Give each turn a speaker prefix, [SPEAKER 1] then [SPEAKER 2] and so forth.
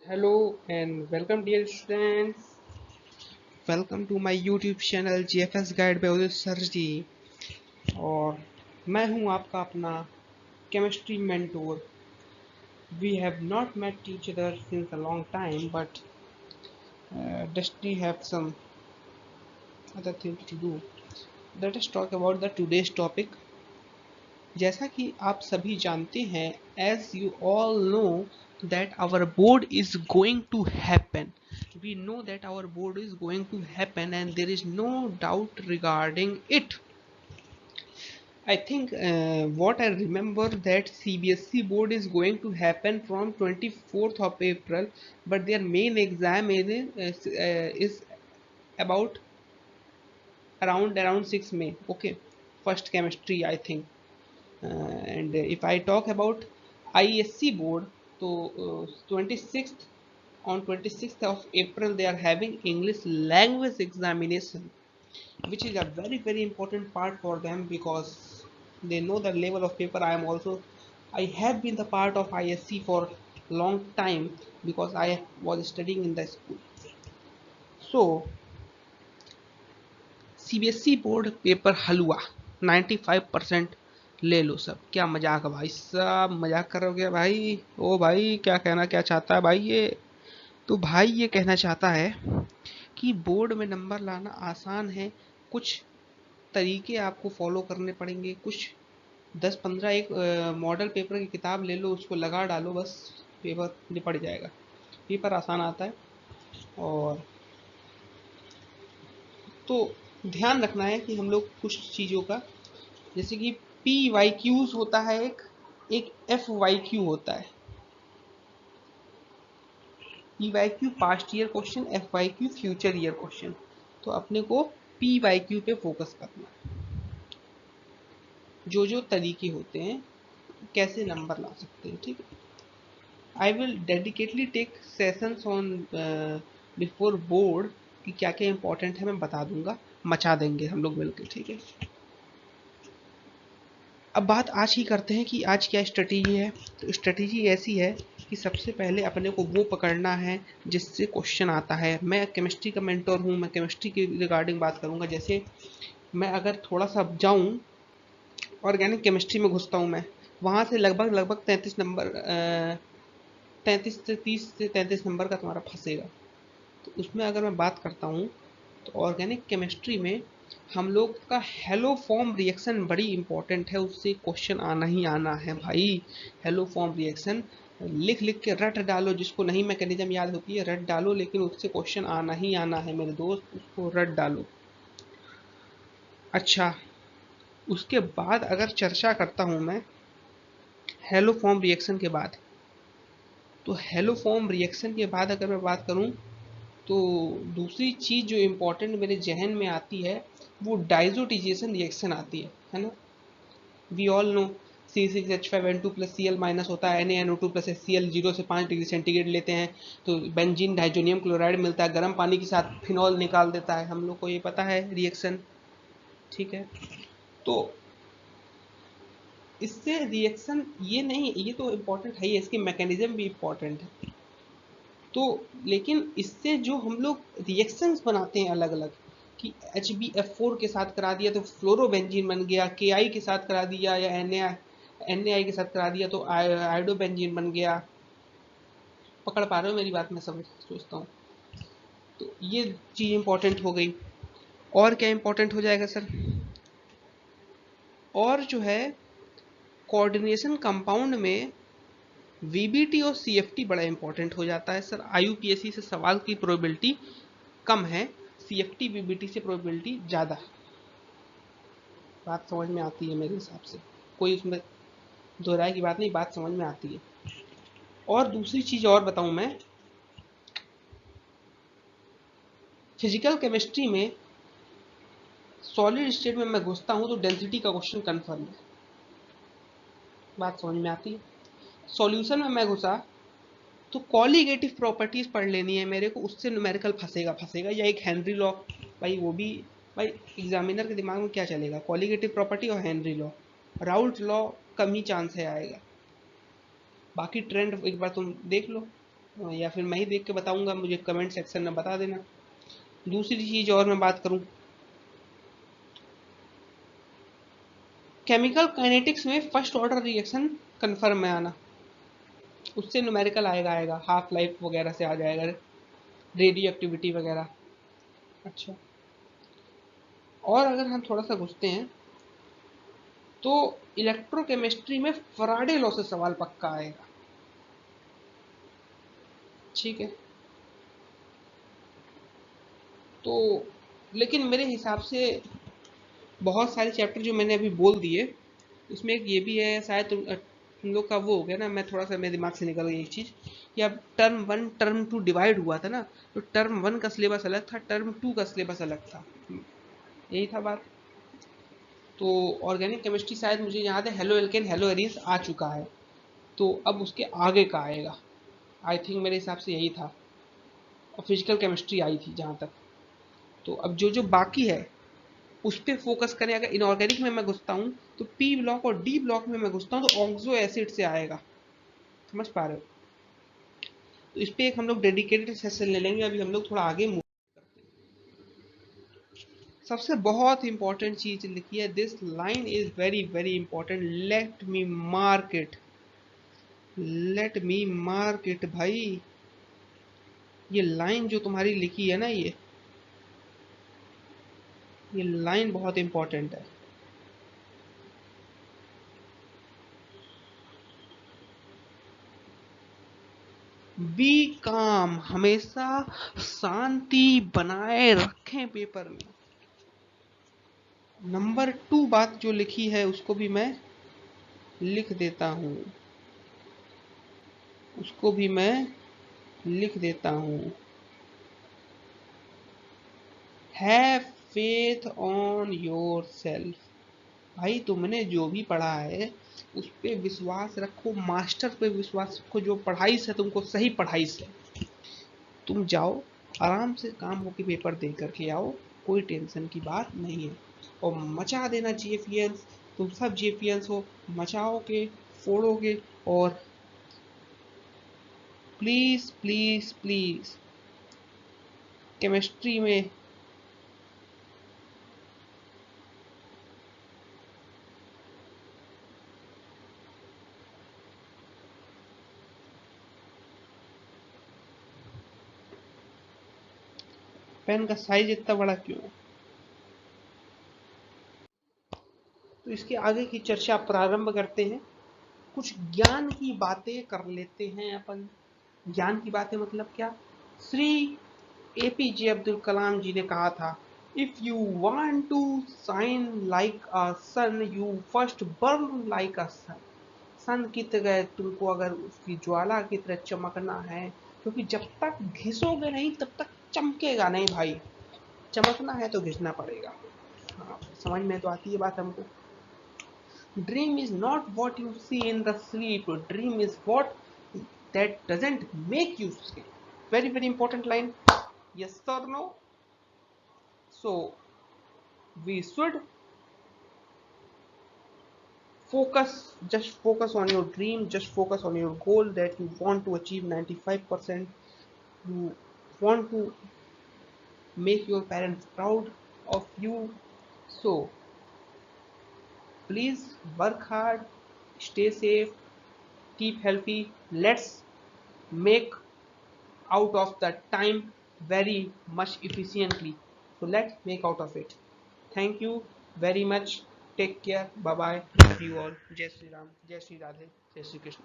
[SPEAKER 1] Hello and welcome dear students. Welcome to my YouTube channel GFS Guide by Udit sir ji. और मैं हूं आपका अपना chemistry mentor. We have not met each other since a long time, but destiny have some other things to do. Let us talk about the today's topic. जैसा कि आप सभी जानते हैं, as you all know that our board is going to happen. We know that our board is going to happen and there is no doubt regarding it. I think what I remember that CBSE board is going to happen from 24th of April, but their main exam is about around 6 May. Okay, first chemistry I think. And if I talk about ISC board, so 26th on 26th of April they are having English language examination, which is a very important part for them because they know the level of paper. I have been the part of ISC for long time because I was studying in the school. So CBSE board paper हलवा 95% ले लो सब। क्या मजाक है भाई साहब, मजाक कर रहे हो क्या भाई? ओ भाई, क्या कहना क्या चाहता है भाई ये? तो भाई ये कहना चाहता है कि बोर्ड में नंबर लाना आसान है, कुछ तरीके आपको फॉलो करने पड़ेंगे। कुछ 10-15 एक मॉडल पेपर की किताब ले लो, उसको लगा डालो, बस पेपर निपट जाएगा। पेपर आसान आता है। और तो ध्यान रखना है कि हम लोग कुछ चीज़ों का, जैसे कि पी वाई क्यूज होता है, एक एफ वाई क्यू होता है। P Y Q past year question, F Y Q future year question. तो अपने को पी वाई क्यू पे फोकस करना है। जो तरीके होते हैं कैसे नंबर ला सकते हैं, ठीक है। I will dedicatedly take sessions on before board कि क्या क्या इंपॉर्टेंट है, मैं बता दूंगा। मचा देंगे हम लोग मिलकर, ठीक है। अब बात आज की करते हैं कि आज क्या स्ट्रेटेजी है। तो स्ट्रेटेजी ऐसी है कि सबसे पहले अपने को वो पकड़ना है जिससे क्वेश्चन आता है। मैं केमिस्ट्री का मेंटर हूँ, मैं केमिस्ट्री के रिगार्डिंग बात करूँगा। जैसे मैं अगर थोड़ा सा जाऊँ, ऑर्गेनिक केमिस्ट्री में घुसता हूँ मैं, वहाँ से लगभग 33 नंबर, 33 से 33 नंबर का तुम्हारा फंसेगा। तो उसमें अगर मैं बात करता हूँ तो ऑर्गेनिक केमिस्ट्री में हम लोग का हेलो फॉर्म रिएक्शन बड़ी इंपॉर्टेंट है, उससे क्वेश्चन आना ही आना है भाई। हेलो फॉर्म रिएक्शन लिख लिख के रट डालो, जिसको नहीं मैकेनिज्म याद होती है रट डालो, लेकिन उससे क्वेश्चन आना ही आना है मेरे दोस्त, उसको रट डालो। अच्छा, उसके बाद अगर चर्चा करता हूँ मैं हेलो फॉर्म रिएक्शन के बाद, तो हेलो फॉर्म रिएक्शन के बाद अगर मैं बात करूँ तो दूसरी चीज़ जो इम्पोर्टेंट मेरे जहन में आती है वो डाइजोटिजेशन रिएक्शन आती है ना। We all know C6H5N2 plus Cl minus होता है, NaNO2 प्लस HCl 0 से 5 डिग्री सेंटीग्रेड लेते हैं तो बेंजीन डाइजोनियम क्लोराइड मिलता है, गर्म पानी के साथ फिनॉल निकाल देता है, हम लोग को ये पता है रिएक्शन, ठीक है। तो इससे रिएक्शन ये नहीं, ये तो इम्पोर्टेंट है ही, इसके मैकेनिज्म भी इम्पोर्टेंट है। तो लेकिन इससे जो हम लोग रिएक्शंस बनाते हैं अलग अलग, कि HbF4 के साथ करा दिया तो फ्लोरोबेंजीन बन गया, Ki के साथ करा दिया या Na के साथ करा दिया तो आयोडोबेंजीन बन गया। पकड़ पा रहे हो मेरी बात? मैं समझ सोचता हूँ। तो ये चीज़ इंपॉर्टेंट हो गई। और क्या इंपॉर्टेंट हो जाएगा सर? और जो है कोऑर्डिनेशन कंपाउंड में VBT और CFT बड़ा इंपॉर्टेंट हो जाता है सर। IUPAC से सवाल की प्रोबेबिलिटी कम है, CFT VBT से प्रोबेबिलिटी ज़्यादा है। बात समझ में आती है मेरे हिसाब से, कोई उसमें दोहराए की बात नहीं, बात समझ में आती है। और दूसरी चीज़ और बताऊं मैं, फिजिकल केमिस्ट्री में सॉलिड स्टेट में मैं घुसता हूं तो डेंसिटी का क्वेश्चन कन्फर्म है। बात समझ में आती है। सॉल्यूशन में मैं घुसा तो कॉलीगेटिव प्रॉपर्टीज पढ़ लेनी है मेरे को, उससे न्यूमेरिकल फंसेगा या एक हेनरी लॉ। भाई वो भी, भाई एग्जामिनर के दिमाग में क्या चलेगा, कॉलीगेटिव प्रॉपर्टी और हेनरी लॉ। राउल्ट लॉ कम ही चांस है आएगा, बाकी ट्रेंड एक बार तुम देख लो। या फिर मैं ही देख के बताऊंगा, मुझे कमेंट सेक्शन में बता देना। दूसरी चीज और मैं बात करूं, केमिकल काइनेटिक्स में फर्स्ट ऑर्डर रिएक्शन कंफर्म में आना, उससे न्यूमेरिकल आएगा हाफ लाइफ वगैरह से आ जाएगा, रेडियो एक्टिविटी वगैरह। अच्छा, और अगर हम थोड़ा सा घुसते हैं तो इलेक्ट्रोकेमिस्ट्री में फराडे लॉ से सवाल पक्का आएगा। ठीक है, तो लेकिन मेरे हिसाब से बहुत सारे चैप्टर जो मैंने अभी बोल दिए, उसमें एक ये भी है, शायद तुम लोग का वो हो गया ना, मैं थोड़ा सा मेरे दिमाग से निकल गई एक चीज़ कि अब term one term two divide हुआ था ना, तो टर्म वन का सिलेबस अलग था, टर्म टू का सिलेबस अलग था, यही था बात। तो ऑर्गेनिक केमिस्ट्री शायद मुझे याद है हेलो एल्केन हेलो एरीज आ चुका है, तो अब उसके आगे का आएगा, आई थिंक मेरे हिसाब से यही था। और फिजिकल केमिस्ट्री आई थी जहाँ तक, तो अब जो जो बाकी है उस पर फोकस करें। अगर इनऑर्गेनिक में मैं घुसता हूँ तो पी ब्लॉक और डी ब्लॉक में मैं घुसता हूँ तो ऑक्सो एसिड से आएगा, समझ पा रहे हो? तो इस पे एक हम लोग डेडिकेटेड सेशन ले लेंगे, अभी हम लोग थोड़ा आगे मूव। सबसे बहुत इंपॉर्टेंट चीज लिखी है, this line is very very important, let me mark it, let me mark it भाई। ये लाइन जो तुम्हारी लिखी है ना, ये लाइन बहुत इंपॉर्टेंट है। बी काम, हमेशा शांति बनाए रखें पेपर में। नंबर टू बात जो लिखी है उसको भी मैं लिख देता हूँ, उसको भी मैं लिख देता हूँ। Have faith on your self, भाई तुमने जो भी पढ़ा है उस पे विश्वास रखो, मास्टर पे विश्वास रखो, जो पढ़ाई से तुमको सही पढ़ाई से तुम जाओ, आराम से काम होके पेपर दे करके आओ, कोई टेंशन की बात नहीं है। और मचा देना जीएफईएंस, तुम सब जीएफईएंस हो, मचाओगे, फोड़ोगे। और प्लीज प्लीज प्लीज केमिस्ट्री में पेन का साइज इतना बड़ा क्यों है? तो इसके आगे की चर्चा प्रारंभ करते हैं, कुछ ज्ञान की बातें कर लेते हैं अपन। ज्ञान की बातें मतलब क्या? श्री एपीजे अब्दुल कलाम जी ने कहा था, if you want to shine like a sun you first burn like a sun. Sun की तरह तुमको अगर उसकी ज्वाला की तरह चमकना है, क्योंकि जब तक घिसोगे नहीं तब तक चमकेगा नहीं भाई, चमकना है तो घिसना पड़ेगा। हाँ, समझ में तो आती है बात हमको। Dream is not what you see in the sleep. Dream is what that doesn't make you sleep. Very, very important line. Yes or no? So we should focus, just focus on your dream, just focus on your goal that you want to achieve 95%. You want to make your parents proud of you. So please work hard, stay safe, keep healthy. Let's make out of the time very much efficiently, so let's make out of it. Thank you very much, take care, bye bye, love you all, jai shri ram, jai shri radhe, jai shri krishna.